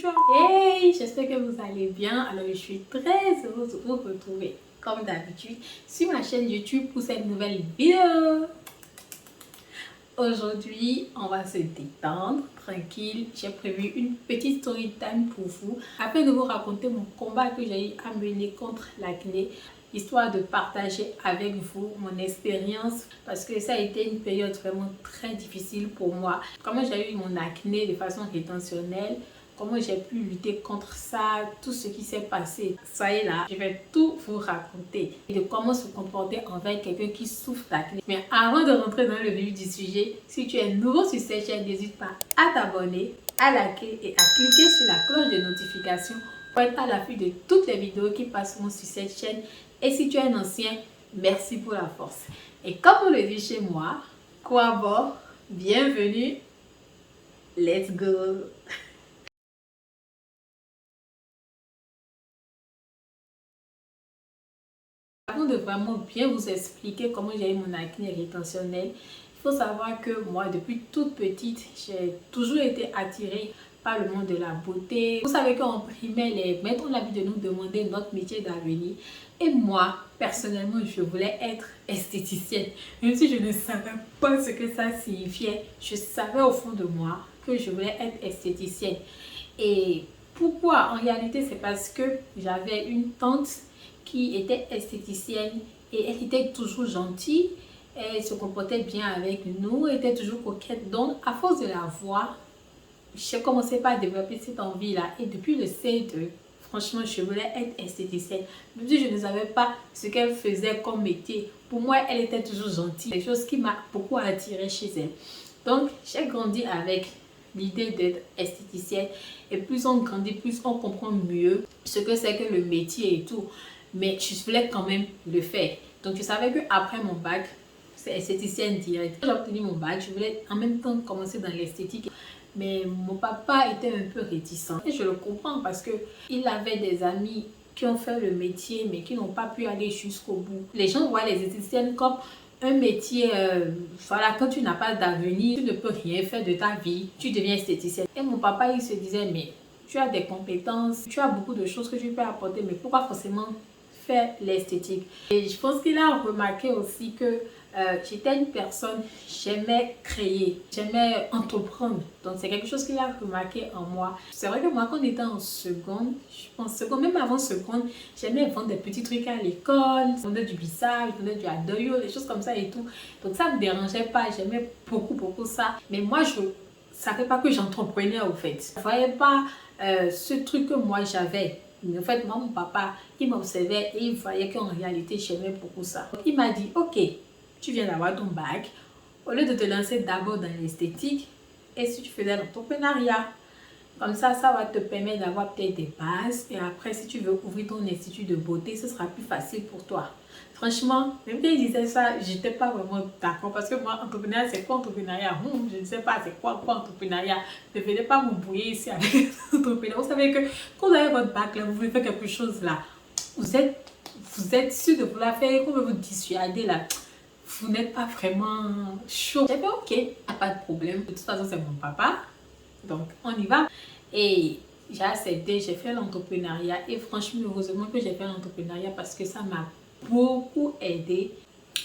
toi. Hey, j'espère que vous allez bien. Alors, je suis très heureuse de vous retrouver, comme d'habitude, sur ma chaîne YouTube pour cette nouvelle vidéo. Aujourd'hui, on va se détendre, tranquille. J'ai prévu une petite story time pour vous, afin de vous raconter mon combat que j'ai eu à mener contre l'acné, histoire de partager avec vous mon expérience, parce que ça a été une période vraiment très difficile pour moi. Comment j'ai eu mon acné de façon rétentionnelle, comment j'ai pu lutter contre ça, tout ce qui s'est passé. Ça y est là, je vais tout vous raconter. Et de comment se comporter envers quelqu'un qui souffre d'acné. Mais avant de rentrer dans le vif du sujet, si tu es nouveau sur cette chaîne, n'hésite pas à t'abonner, à liker et à cliquer sur la cloche de notification pour être à l'affût de toutes les vidéos qui passeront sur cette chaîne. Et si tu es un ancien, merci pour la force. Et comme on le dit chez moi, quoi bon, bienvenue, let's go. Avant de vraiment bien vous expliquer comment j'ai eu mon acné rétentionnel, il faut savoir que moi, depuis toute petite, j'ai toujours été attirée par le monde de la beauté. Vous savez qu'en primaire, les maîtres ont l'habitude de nous demander notre métier d'avenir. Et moi, personnellement, je voulais être esthéticienne. Même si je ne savais pas ce que ça signifiait, je savais au fond de moi que je voulais être esthéticienne. Et pourquoi? En réalité, c'est parce que j'avais une tante qui était esthéticienne et elle était toujours gentille, elle se comportait bien avec nous, elle était toujours coquette. Donc, à force de la voir, j'ai commencé par développer cette envie-là. Et depuis le CE2, franchement, je voulais être esthéticienne. Même si je ne savais pas ce qu'elle faisait comme métier, pour moi, elle était toujours gentille. Quelque chose qui m'a beaucoup attirée chez elle. Donc, j'ai grandi avec l'idée d'être esthéticienne. Et plus on grandit, plus on comprend mieux ce que c'est que le métier et tout. Mais je voulais quand même le faire. Donc, je savais qu'après mon bac, c'est esthéticienne direct. Quand j'ai obtenu mon bac, je voulais en même temps commencer dans l'esthétique. Mais mon papa était un peu réticent. Et je le comprends parce qu'il avait des amis qui ont fait le métier, mais qui n'ont pas pu aller jusqu'au bout. Les gens voient les esthéticiennes comme un métier, voilà, quand tu n'as pas d'avenir, tu ne peux rien faire de ta vie, tu deviens esthéticienne. Et mon papa, il se disait, mais tu as des compétences, tu as beaucoup de choses que tu peux apporter, mais pourquoi forcément faire l'esthétique? Et je pense qu'il a remarqué aussi que j'étais une personne, j'aimais créer, j'aimais entreprendre. Donc c'est quelque chose qu'il a remarqué en moi. C'est vrai que moi, quand on était en seconde, je pense seconde, même avant seconde, j'aimais vendre des petits trucs à l'école. Je vendais du bissage, je vendais du adoyo, des choses comme ça et tout. Donc ça ne me dérangeait pas, j'aimais beaucoup ça. Mais moi, je ne savais pas que j'entreprenais au fait. Je ne voyais pas ce truc que moi j'avais. Mais en fait, moi, mon papa, il m'observait et il voyait qu'en réalité, j'aimais beaucoup ça. Donc, il m'a dit, ok, tu viens d'avoir ton bac, au lieu de te lancer d'abord dans l'esthétique, et si tu faisais l'entrepreneuriat, comme ça va te permettre d'avoir peut-être des bases, et après, si tu veux ouvrir ton institut de beauté, ce sera plus facile pour toi. Franchement, même quand il disait ça, j'étais pas vraiment d'accord, parce que moi, entrepreneuriat, c'est quoi entrepreneuriat? Je ne sais pas, c'est quoi entrepreneuriat? Ne venez pas vous brouiller ici avec l'entrepreneuriat. Vous savez que quand vous avez votre bac, là, vous voulez faire quelque chose là, vous êtes sûr de vouloir faire, qu'on veut vous dissuader là, vous n'êtes pas vraiment chaud. J'ai fait ok, pas de problème. De toute façon, c'est mon papa. Donc, on y va. Et j'ai accepté, j'ai fait l'entrepreneuriat. Et franchement, heureusement que j'ai fait l'entrepreneuriat parce que ça m'a beaucoup aidé.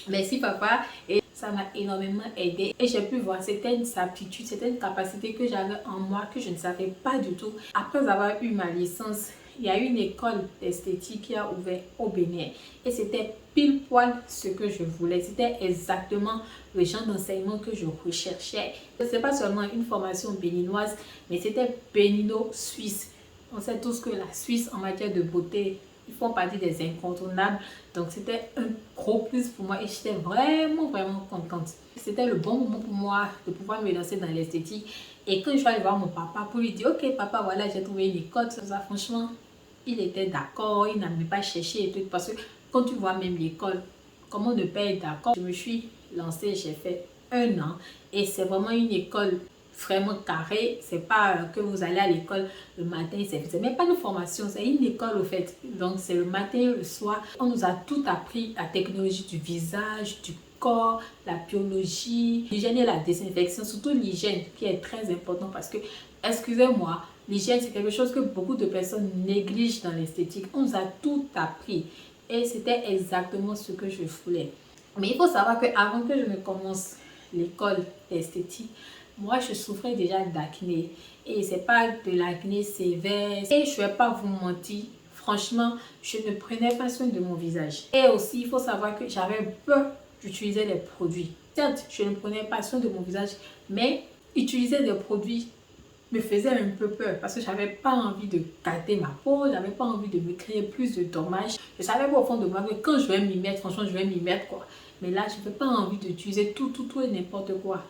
Merci papa. Et ça m'a énormément aidé. Et j'ai pu voir certaines aptitudes, certaines capacités que j'avais en moi que je ne savais pas du tout. Après avoir eu ma licence, il y a une école d'esthétique qui a ouvert au Bénin. Et c'était pile poil ce que je voulais. C'était exactement le genre d'enseignement que je recherchais. Ce n'est pas seulement une formation béninoise, mais c'était bénino-suisse. On sait tous que la Suisse, en matière de beauté, ils font partie des incontournables. Donc, c'était un gros plus pour moi et j'étais vraiment contente. C'était le bon moment pour moi de pouvoir me lancer dans l'esthétique. Et quand je suis allée voir mon papa pour lui dire, ok papa, voilà, j'ai trouvé une école, ça, franchement, il était d'accord, il n'a même pas cherché et tout. Parce que quand tu vois même l'école, comment ne pas être d'accord? Je me suis lancée, j'ai fait 1 an et c'est vraiment une école vraiment carrée. C'est pas que vous allez à l'école le matin, c'est même pas une formation, c'est une école au fait. Donc c'est le matin, le soir. On nous a tout appris, la technologie du visage, du corps, la biologie, l'hygiène et la désinfection, surtout l'hygiène qui est très important parce que, excusez-moi, L'hygiène, c'est quelque chose que beaucoup de personnes négligent dans l'esthétique. On nous a tout appris et c'était exactement ce que je voulais. Mais il faut savoir qu'avant que je ne commence l'école d'esthétique, moi je souffrais déjà d'acné. Et c'est pas de l'acné sévère. Et je vais pas vous mentir, franchement, je ne prenais pas soin de mon visage. Et aussi, il faut savoir que j'avais peur d'utiliser les produits. Certes, je ne prenais pas soin de mon visage, mais utiliser des produits me faisait un peu peur parce que j'avais pas envie de gâter ma peau, j'avais pas envie de me créer plus de dommages. Je savais pas au fond de moi que quand je vais m'y mettre, franchement, je vais m'y mettre quoi. Mais là, je n'avais pas envie d'utiliser tout et n'importe quoi.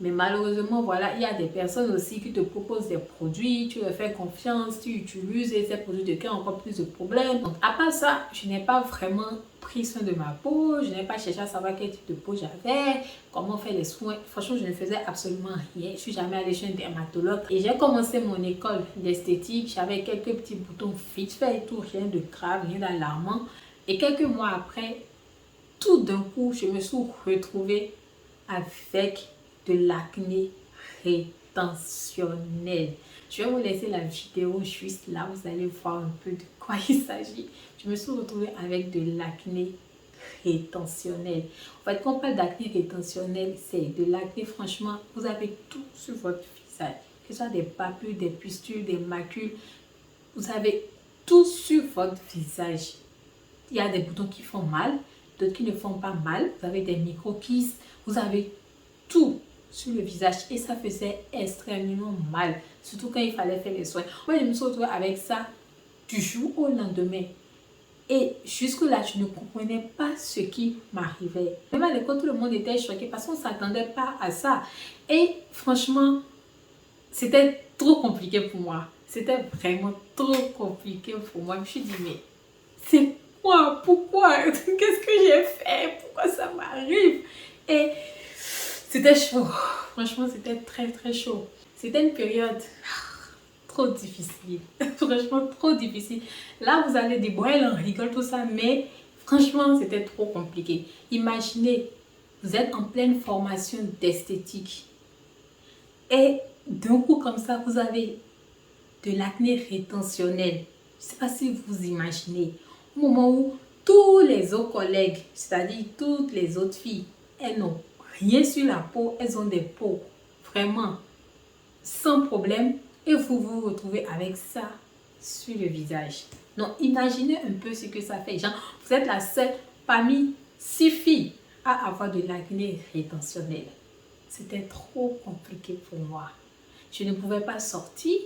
Mais malheureusement, voilà, il y a des personnes aussi qui te proposent des produits, tu leur fais confiance, tu utilises et ces produits te créent encore plus de problèmes. Donc, à part ça, je n'ai pas vraiment pris soin de ma peau, je n'ai pas cherché à savoir quel type de peau j'avais, comment faire les soins. Franchement, je ne faisais absolument rien. Je suis jamais allée chez un dermatologue. Et j'ai commencé mon école d'esthétique, j'avais quelques petits boutons vite fait et tout, rien de grave, rien d'alarmant. Et quelques mois après, tout d'un coup, je me suis retrouvée avec de l'acné rétentionnel. Je vais vous laisser la vidéo juste là, vous allez voir un peu de quoi il s'agit. Je me suis retrouvée avec de l'acné rétentionnel. En fait, quand on parle d'acné rétentionnel, c'est de l'acné, franchement, vous avez tout sur votre visage. Que ce soit des papilles, des pustules, des macules, vous avez tout sur votre visage. Il y a des boutons qui font mal, d'autres qui ne font pas mal. Vous avez des micro-kystes, vous avez tout sur le visage et ça faisait extrêmement mal, surtout quand il fallait faire les soins. Moi, je me suis retrouvée avec ça du jour au lendemain et jusque-là, je ne comprenais pas ce qui m'arrivait. Même à l'école, tout le monde était choqué parce qu'on ne s'attendait pas à ça. Et franchement, c'était trop compliqué pour moi. C'était vraiment trop compliqué pour moi. Je me suis dit, mais c'est quoi? Pourquoi? Qu'est-ce que j'ai fait? Pourquoi ça m'arrive? Et c'était chaud. Franchement, c'était très chaud. C'était une période trop difficile. Franchement, trop difficile. Là, vous allez dire, bon, elle en rigole, tout ça, mais franchement, c'était trop compliqué. Imaginez, vous êtes en pleine formation d'esthétique. Et d'un coup, comme ça, vous avez de l'acné rétentionnel. Je ne sais pas si vous imaginez. Au moment où tous les autres collègues, c'est-à-dire toutes les autres filles, elles n'ont rien sur la peau, elles ont des peaux vraiment sans problème et vous vous retrouvez avec ça sur le visage. Donc imaginez un peu ce que ça fait. Genre, vous êtes la seule parmi 6 filles à avoir de l'acné rétentionnel. C'était trop compliqué pour moi. Je ne pouvais pas sortir,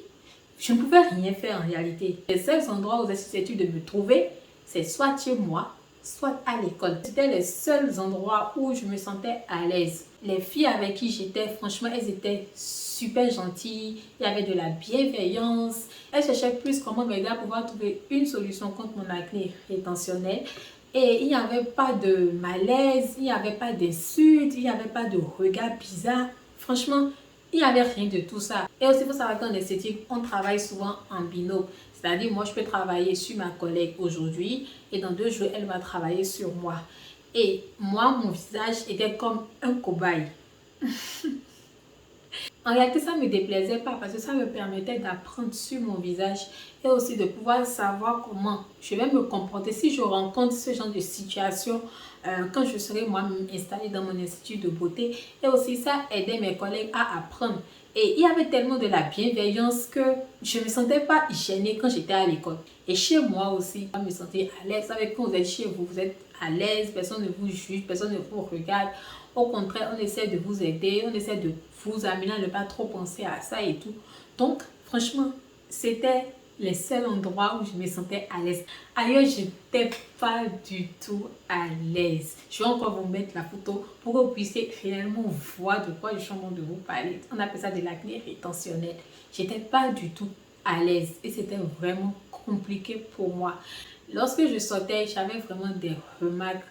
je ne pouvais rien faire en réalité. Les seuls endroits où j'ai susceptible de me trouver, c'est soit chez moi, soit à l'école. C'était les seuls endroits où je me sentais à l'aise. Les filles avec qui j'étais, franchement, elles étaient super gentilles. Il y avait de la bienveillance. Elles cherchaient plus comment m'aider à pouvoir trouver une solution contre mon acné rétentionnel. Et il n'y avait pas de malaise, il n'y avait pas d'insultes, il n'y avait pas de regard bizarre. Franchement, il n'y avait rien de tout ça. Et aussi, il faut savoir qu'en esthétique, on travaille souvent en binôme. C'est-à-dire, moi, je peux travailler sur ma collègue aujourd'hui et dans 2 jours, elle va travailler sur moi. Et moi, mon visage était comme un cobaye. En réalité, ça ne me déplaisait pas parce que ça me permettait d'apprendre sur mon visage et aussi de pouvoir savoir comment je vais me comporter si je rencontre ce genre de situation quand je serai moi-même installée dans mon institut de beauté. Et aussi, ça aidait mes collègues à apprendre. Et il y avait tellement de la bienveillance que je ne me sentais pas gênée quand j'étais à l'école. Et chez moi aussi, je me sentais à l'aise. Avec quand vous êtes chez vous, vous êtes à l'aise, personne ne vous juge, personne ne vous regarde. Au contraire, on essaie de vous aider, on essaie de vous amener à ne pas trop penser à ça et tout. Donc, franchement, c'était les seuls endroits où je me sentais à l'aise. Ailleurs, je n'étais pas du tout à l'aise. Je vais encore vous mettre la photo pour que vous puissiez réellement voir de quoi je suis en train de vous parler. On appelle ça de l'acné rétentionnel. Je n'étais pas du tout à l'aise et c'était vraiment compliqué pour moi. Lorsque je sortais, j'avais vraiment des remarques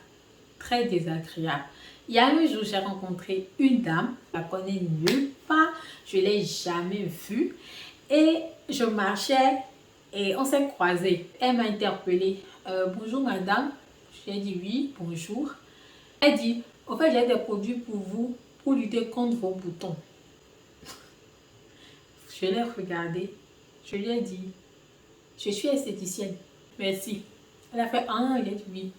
très désagréables. Il y a un jour, j'ai rencontré une dame, je la connais nulle part, je ne l'ai jamais vue. Et je marchais et on s'est croisés. Elle m'a interpellée. Bonjour madame. J'ai dit oui, bonjour. Elle dit, en fait, j'ai des produits pour vous pour lutter contre vos boutons. Je l'ai regardée. Je lui ai dit, je suis esthéticienne. Merci. Elle a fait, ah, il a dit oui.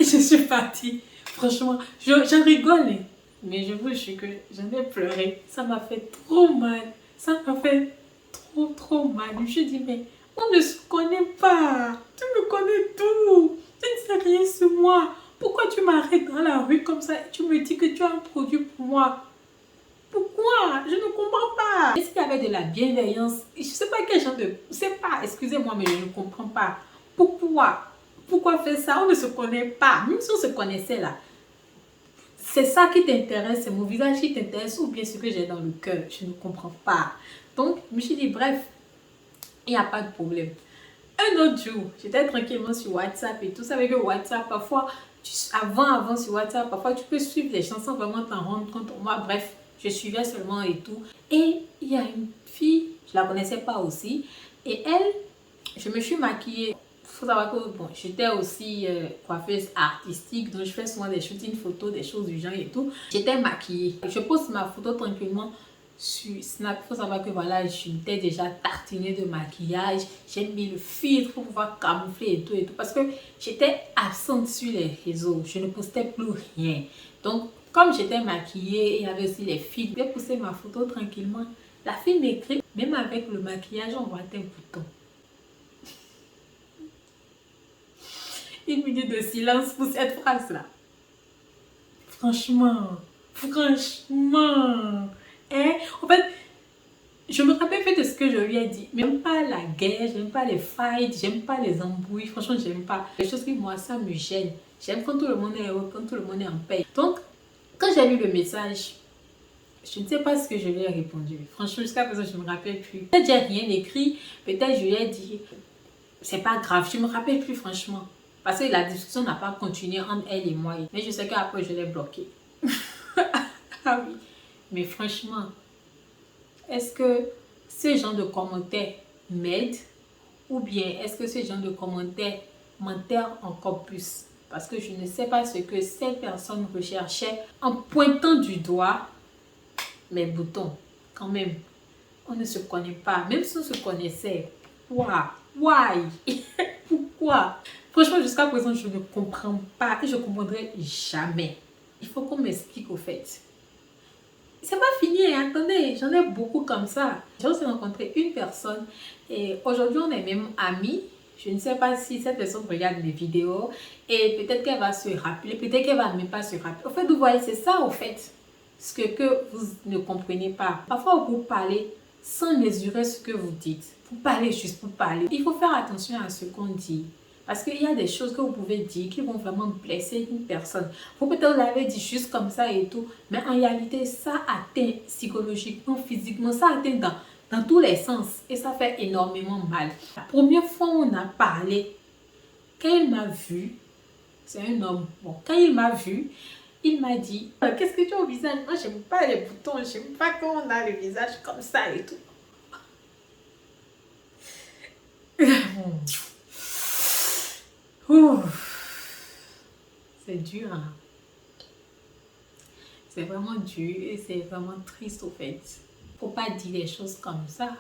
Et je suis partie. Franchement, j'en rigole. Mais je vous jure que j'en ai pleuré. Ça m'a fait trop mal. Ça m'a fait trop mal. Je me suis dit, mais on ne se connaît pas. Tu me connais tout. Tu ne sais rien sur moi. Pourquoi tu m'arrêtes dans la rue comme ça et tu me dis que tu as un produit pour moi? Pourquoi? Je ne comprends pas. Est-ce qu'il y avait de la bienveillance? Je ne sais pas quel genre de... Je ne sais pas, excusez-moi, mais je ne comprends pas. Pourquoi? Pourquoi faire ça? On ne se connaît pas. Même si on se connaissait là. C'est ça qui t'intéresse, c'est mon visage qui t'intéresse ou bien ce que j'ai dans le cœur. Je ne comprends pas. Donc, je me suis dit, bref, il n'y a pas de problème. Un autre jour, j'étais tranquillement sur WhatsApp et tout. Ça veut dire que WhatsApp, parfois, avant sur WhatsApp, parfois tu peux suivre les chansons, vraiment t'en rendre compte. Moi, bref, je suivais seulement et tout. Et il y a une fille, je la connaissais pas aussi. Et elle, je me suis maquillée. Il faut savoir que bon, j'étais aussi coiffeuse artistique, donc je fais souvent des shootings photos, des choses du genre et tout. J'étais maquillée. Je poste ma photo tranquillement sur Snap. Il faut savoir que voilà, je m'étais déjà tartinée de maquillage. J'ai mis le filtre pour pouvoir camoufler et tout et tout. Parce que j'étais absente sur les réseaux. Je ne postais plus rien. Donc, comme j'étais maquillée, il y avait aussi les filles. J'ai posté ma photo tranquillement. La fille m'écrit, même avec le maquillage, on voit tes boutons. Une minute de silence pour cette phrase-là. Franchement. Hein? En fait, je me rappelle fait de ce que je lui ai dit. J'aime pas la guerre, j'aime pas les fights, j'aime pas les embrouilles. Franchement, j'aime pas. Les choses qui, moi, ça me gêne. J'aime quand tout le monde est heureux, quand tout le monde est en paix. Donc, quand j'ai lu le message, je ne sais pas ce que je lui ai répondu. Franchement, jusqu'à présent, je ne me rappelle plus. Peut-être j'ai rien écrit. Peut-être je lui ai dit, c'est pas grave. Je ne me rappelle plus, franchement. Parce que la discussion n'a pas continué entre elle et moi. Mais je sais qu'après, je l'ai bloqué. Ah oui. Mais franchement, est-ce que ce genre de commentaires m'aide? Ou bien est-ce que ce genre de commentaires m'enterre encore plus? Parce que je ne sais pas ce que cette personne recherchait en pointant du doigt mes boutons. Quand même, on ne se connaît pas. Même si on se connaissait, why? Pourquoi? Franchement, jusqu'à présent, je ne comprends pas et je ne comprendrai jamais. Il faut qu'on m'explique au fait. C'est pas fini, hein? Attendez, j'en ai beaucoup comme ça. J'ai aussi rencontré une personne et aujourd'hui, on est même amis. Je ne sais pas si cette personne regarde mes vidéos et peut-être qu'elle va se rappeler, peut-être qu'elle va même pas se rappeler. Au fait, vous voyez, c'est ça au fait, ce que vous ne comprenez pas. Parfois, vous parlez sans mesurer ce que vous dites. Vous parlez juste pour parler. Il faut faire attention à ce qu'on dit. Parce qu'il y a des choses que vous pouvez dire qui vont vraiment blesser une personne. Vous peut-être l'avez dit juste comme ça et tout. Mais en réalité, ça atteint psychologiquement, physiquement. Ça atteint dans tous les sens. Et ça fait énormément mal. La première fois où on a parlé, quand il m'a vu, c'est un homme. Bon, quand il m'a vu, il m'a dit, qu'est-ce que tu as au visage? Moi, j'aime pas les boutons. J'aime pas quand on a le visage comme ça et tout. C'est dur, hein? C'est vraiment dur et c'est vraiment triste au fait. Faut pas dire des choses comme ça.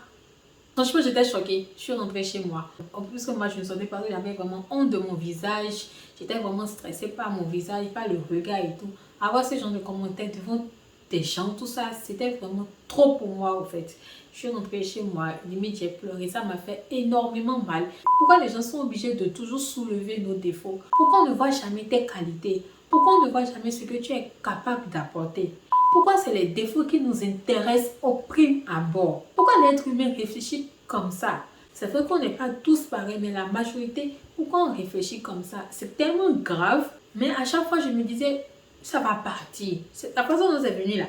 Franchement, j'étais choquée. Je suis rentrée chez moi. En plus que moi, je ne savais pas que j'avais vraiment honte de mon visage. J'étais vraiment stressée par mon visage, par le regard et tout. Avoir ce genre de commentaires devant des gens, tout ça, c'était vraiment trop pour moi au fait. Je suis rentrée chez moi, limite j'ai pleuré, ça m'a fait énormément mal. Pourquoi les gens sont obligés de toujours soulever nos défauts? Pourquoi on ne voit jamais tes qualités? Pourquoi on ne voit jamais ce que tu es capable d'apporter? Pourquoi c'est les défauts qui nous intéressent au prime abord? Pourquoi l'être humain réfléchit comme ça? C'est vrai qu'on n'est pas tous pareils, mais la majorité, pourquoi on réfléchit comme ça? C'est tellement grave, mais à chaque fois je me disais, ça va partir. La façon dont c'est venu là,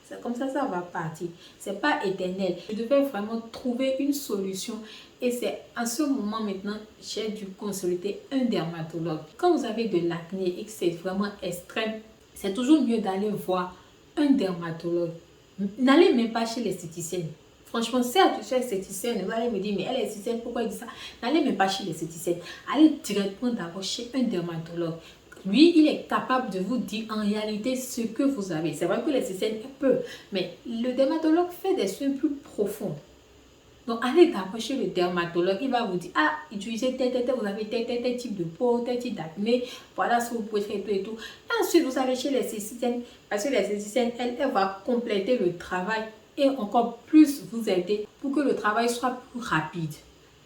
c'est comme ça va partir. C'est pas éternel. Je devais vraiment trouver une solution. Et c'est à ce moment maintenant, j'ai dû consulter un dermatologue. Quand vous avez de l'acné et que c'est vraiment extrême, c'est toujours mieux d'aller voir un dermatologue. N'allez même pas chez l'esthéticienne. Franchement, certes, je suis esthéticienne, vous allez me dire, mais elle est esthéticienne, pourquoi il dit ça? N'allez même pas chez l'esthéticienne. Allez directement d'abord chez un dermatologue. Lui, il est capable de vous dire en réalité ce que vous avez. C'est vrai que l'esthéticienne peut, mais le dermatologue fait des soins plus profonds. Donc, allez d'abord chez le dermatologue, il va vous dire, ah, utilisez vous avez tel type de peau, tel type d'acné, voilà ce que vous pouvez faire et tout. Et ensuite, vous allez chez l'esthéticienne, parce que l'esthéticienne, elle va compléter le travail et encore plus vous aider pour que le travail soit plus rapide.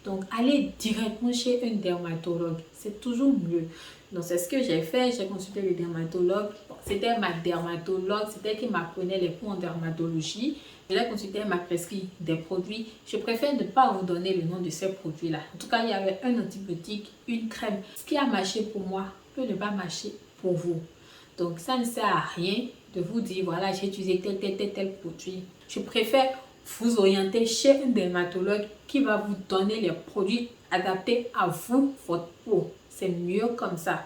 Donc, allez directement chez un dermatologue, c'est toujours mieux. Donc, c'est ce que j'ai fait, j'ai consulté le dermatologue. Bon, c'était ma dermatologue, c'était elle qui m'apprenait les cours en dermatologie. Je l'ai consulté, elle m'a prescrit des produits. Je préfère ne pas vous donner le nom de ces produits-là. En tout cas, il y avait un antibiotique, une crème. Ce qui a marché pour moi peut ne pas marcher pour vous. Donc, ça ne sert à rien de vous dire, voilà, j'ai utilisé tel produit. Je préfère vous orienter chez un dermatologue qui va vous donner les produits adaptés à vous, votre peau. C'est mieux comme ça.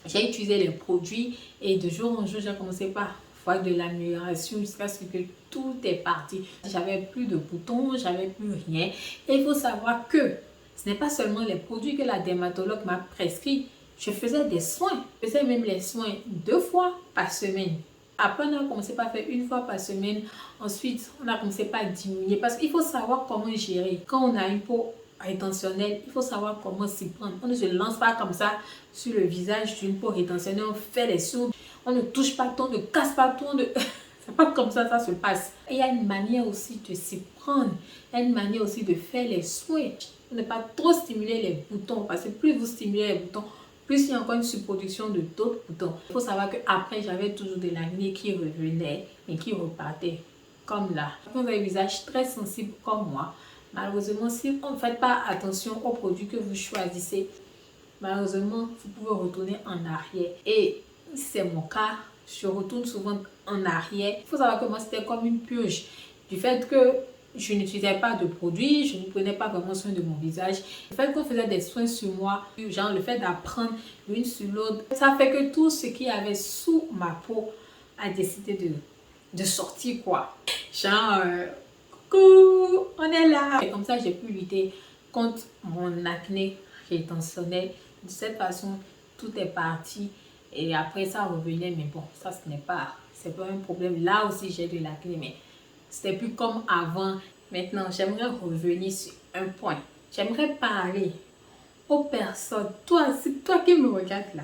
J'ai utilisé les produits et de jour en jour, j'ai commencé par voir de l'amélioration jusqu'à ce que tout est parti. J'avais plus de boutons, j'avais plus rien. Et il faut savoir que ce n'est pas seulement les produits que la dermatologue m'a prescrit. Je faisais des soins. Je faisais même les soins 2 fois par semaine. Après, on a commencé par faire 1 fois par semaine. Ensuite, on a commencé par diminuer. Parce qu'il faut savoir comment gérer. Quand on a une peau rétentionnelle, il faut savoir comment s'y prendre. On ne se lance pas comme ça sur le visage d'une peau rétentionnelle. On fait les soins. On ne touche pas tout, on ne casse pas tout. C'est pas comme ça se passe. Et il y a une manière aussi de s'y prendre. Il y a une manière aussi de faire les soins. Ne pas trop stimuler les boutons. Parce que plus vous stimulez les boutons, plus il y a encore une surproduction de d'autres boutons. Il faut savoir qu'après, j'avais toujours de l'acné qui revenait et qui repartait. Comme là. Quand vous avez un visage très sensible comme moi, malheureusement, si on ne fait pas attention aux produits que vous choisissez, malheureusement, vous pouvez retourner en arrière. Et c'est mon cas, je retourne souvent en arrière. Il faut savoir que moi, c'était comme une purge. Du fait que je n'utilisais pas de produits, je ne prenais pas vraiment soin de mon visage. Le fait qu'on faisait des soins sur moi, genre le fait d'apprendre l'une sur l'autre, ça fait que tout ce qu'il y avait sous ma peau a décidé de sortir quoi. Genre, coucou, on est là. Et comme ça, j'ai pu lutter contre mon acné rétentionnel. De cette façon, tout est parti. Et après, ça revenait. Mais bon, ça, c'est pas un problème. Là aussi, j'ai de l'acné. Mais c'était plus comme avant. Maintenant, j'aimerais revenir sur un point. J'aimerais parler aux personnes. Toi qui me regardes là.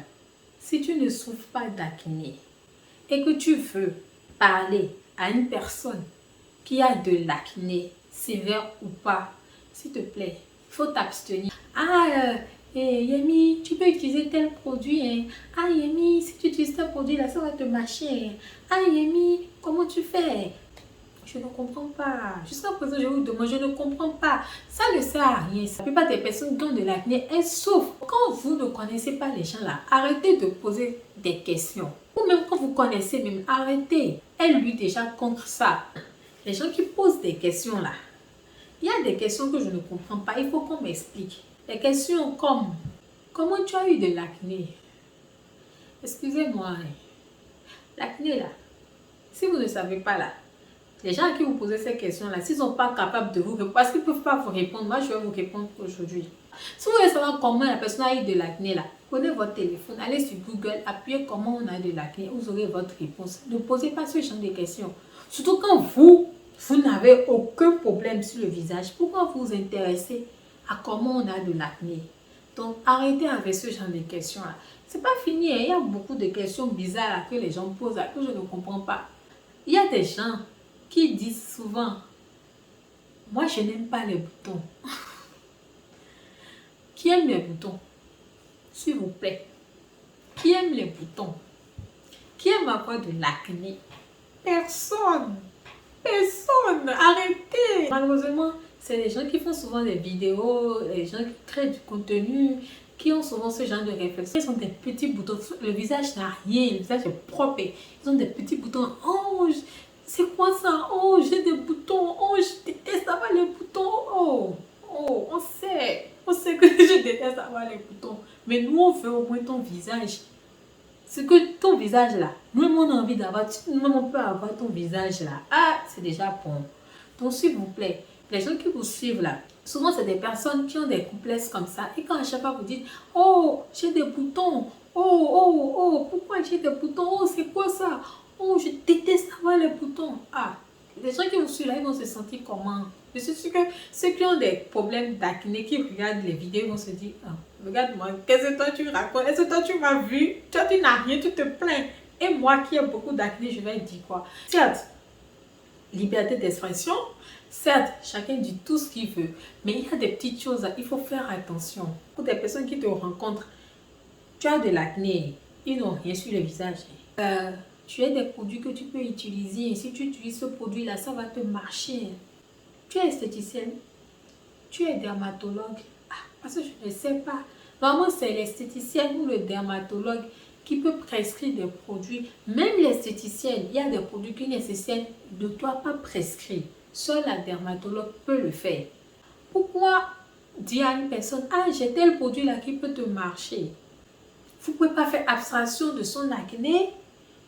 Si tu ne souffres pas d'acné et que tu veux parler à une personne qui a de l'acné, sévère ou pas, s'il te plaît, il faut t'abstenir. Ah, Yemi, tu peux utiliser tel produit. Hein? Ah, Yemi, si tu utilises tel produit, là, ça va te marcher. Hein? Ah, Yemi, comment tu fais? Je ne comprends pas. Jusqu'à présent, je vous demande, je ne comprends pas. Ça ne sert à rien. La plupart des personnes qui ont de l'acné, elles souffrent. Quand vous ne connaissez pas les gens là, arrêtez de poser des questions. Ou même quand vous connaissez, même arrêtez. Elle lutte déjà contre ça. Les gens qui posent des questions là, il y a des questions que je ne comprends pas. Il faut qu'on m'explique. Des questions comme, comment tu as eu de l'acné? Excusez-moi, hein. L'acné là, si vous ne savez pas là, les gens à qui vous posez ces questions-là, s'ils ne sont pas capables de vous répondre, parce qu'ils ne peuvent pas vous répondre, moi je vais vous répondre aujourd'hui. Si vous voulez savoir comment la personne a eu de l'acné là, prenez votre téléphone, allez sur Google, appuyez comment on a de l'acné, vous aurez votre réponse. Ne posez pas ce genre de questions. Surtout quand vous n'avez aucun problème sur le visage. Pourquoi vous vous intéressez à comment on a de l'acné? Donc arrêtez avec ce genre de questions-là. C'est pas fini, hein. Il y a beaucoup de questions bizarres là, que les gens posent, là, que je ne comprends pas. Il y a des gens qui disent souvent, moi je n'aime pas les boutons. Qui aime les boutons? S'il vous plaît. Qui aime les boutons? Qui aime avoir de l'acné? Personne. Personne. Arrêtez. Malheureusement, c'est les gens qui font souvent des vidéos, les gens qui créent du contenu, qui ont souvent ce genre de réflexion. Ils ont des petits boutons. Le visage n'a rien. Le visage est propre. Ils ont des petits boutons. Oh, c'est quoi ça? Oh, j'ai des boutons. Oh, je déteste avoir les boutons. Oh, on sait. On sait que je déteste avoir les boutons. Mais nous, on veut au moins ton visage. C'est que ton visage là, nous-mêmes on a envie d'avoir, nous-mêmes on peut avoir ton visage là. Ah, c'est déjà bon. Donc s'il vous plaît, les gens qui vous suivent là, souvent c'est des personnes qui ont des complexes comme ça. Et quand à chaque fois vous dites, oh, j'ai des boutons. Oh, pourquoi j'ai des boutons? Oh, c'est quoi ça? Oh, je déteste avoir les boutons. Ah, les gens qui vous suivent là, ils vont se sentir comment? Je suis sûre que ceux qui ont des problèmes d'acné, qui regardent les vidéos, vont se dire, ah, regarde-moi, qu'est-ce que toi tu racontes? Est-ce que toi tu m'as vu? Toi tu n'as rien, tu te plains. Et moi qui ai beaucoup d'acné, je vais dire quoi? Certes, liberté d'expression, certes, chacun dit tout ce qu'il veut, mais il y a des petites choses, il faut faire attention. Pour des personnes qui te rencontrent, tu as de l'acné, ils n'ont rien sur le visage. Tu as des produits que tu peux utiliser, et si tu utilises ce produit-là, ça va te marcher. Tu es esthéticienne, tu es dermatologue. Ah, parce que je ne sais pas. Normalement, c'est l'esthéticienne ou le dermatologue qui peut prescrire des produits. Même l'esthéticienne, il y a des produits qu'une esthéticienne ne doit pas prescrire. Seule la dermatologue peut le faire. Pourquoi dire à une personne, ah, j'ai tel produit là qui peut te marcher? Vous ne pouvez pas faire abstraction de son acné.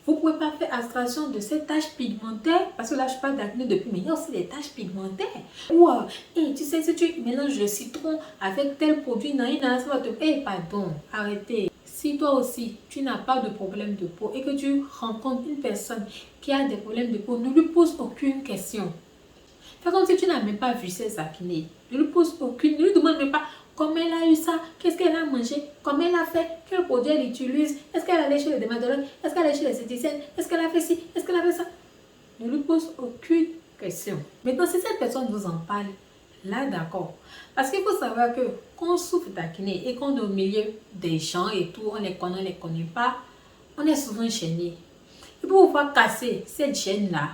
Vous ne pouvez pas faire abstraction de ces taches pigmentaires, parce que là je parle d'acné depuis, mais il y a aussi des taches pigmentaires. Ou, tu sais, si tu mélanges le citron avec tel produit, non, ça va te... pardon, arrêtez. Si toi aussi, tu n'as pas de problème de peau et que tu rencontres une personne qui a des problèmes de peau, ne lui pose aucune question. Fais comme si tu n'as même pas vu ses acnés. Ne lui pose aucune, ne lui demande même pas comment elle a eu ça, qu'est-ce qu'elle a mangé, comment elle a fait, quel produit elle utilise, est-ce qu'elle allait chez le dermatologue, est-ce qu'elle allait chez l'esthéticienne, est-ce qu'elle a fait ci, est-ce qu'elle a fait ça. Ne lui pose aucune question. Maintenant, si cette personne vous en parle, là d'accord. Parce qu'il faut savoir que quand on souffre d'acné et qu'on est au milieu des gens et tout, on les connaît pas, on est souvent gêné. Et pour pouvoir casser cette gêne-là,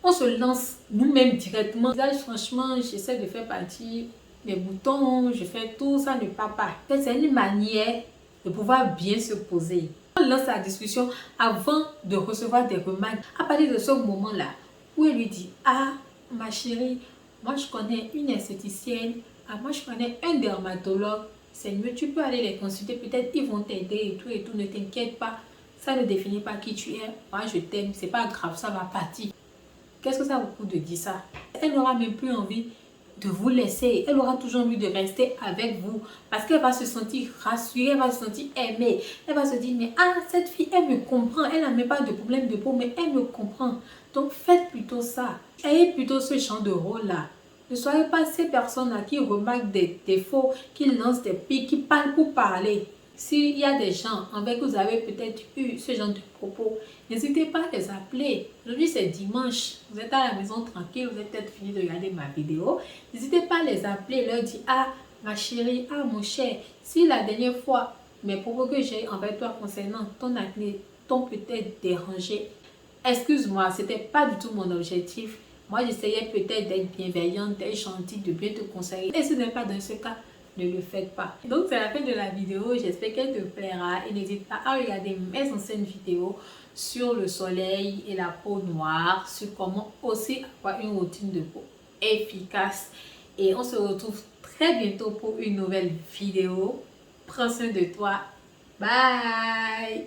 on se lance nous-mêmes directement. Franchement, j'essaie de faire partir les boutons, je fais tout, ça ne part pas. C'est une manière de pouvoir bien se poser. On lance la discussion avant de recevoir des remarques. À partir de ce moment-là, où elle lui dit, ah, ma chérie, moi je connais une esthéticienne, ah, moi je connais un dermatologue, c'est mieux, tu peux aller les consulter, peut-être ils vont t'aider et tout, ne t'inquiète pas. Ça ne définit pas qui tu es. Moi je t'aime, c'est pas grave, ça va partir. Qu'est-ce que ça vous coûte de dire ça? Elle n'aura même plus envie de vous laisser. Elle aura toujours envie de rester avec vous. Parce qu'elle va se sentir rassurée, elle va se sentir aimée. Elle va se dire, mais ah, cette fille, elle me comprend. Elle n'a même pas de problème de peau, mais elle me comprend. Donc faites plutôt ça. Ayez plutôt ce genre de rôle-là. Ne soyez pas ces personnes-là qui remarquent des défauts, qui lancent des pics, qui parlent pour parler. S'il y a des gens avec qui vous avez peut-être eu ce genre de propos, n'hésitez pas à les appeler. Aujourd'hui, c'est dimanche. Vous êtes à la maison tranquille, vous avez peut-être fini de regarder ma vidéo. N'hésitez pas à les appeler, leur dire, ah, ma chérie, ah, mon cher, si la dernière fois, mes propos que j'ai envers toi concernant ton acné t'ont peut-être dérangé, excuse-moi, c'était pas du tout mon objectif. Moi, j'essayais peut-être d'être bienveillante, d'être gentille, de bien te conseiller. Et ce n'est pas dans ce cas, ne le faites pas. Donc c'est la fin de la vidéo, j'espère qu'elle te plaira et n'hésite pas à regarder mes anciennes vidéos sur le soleil et la peau noire, sur comment aussi avoir une routine de peau efficace. Et on se retrouve très bientôt pour une nouvelle vidéo. Prends soin de toi. Bye!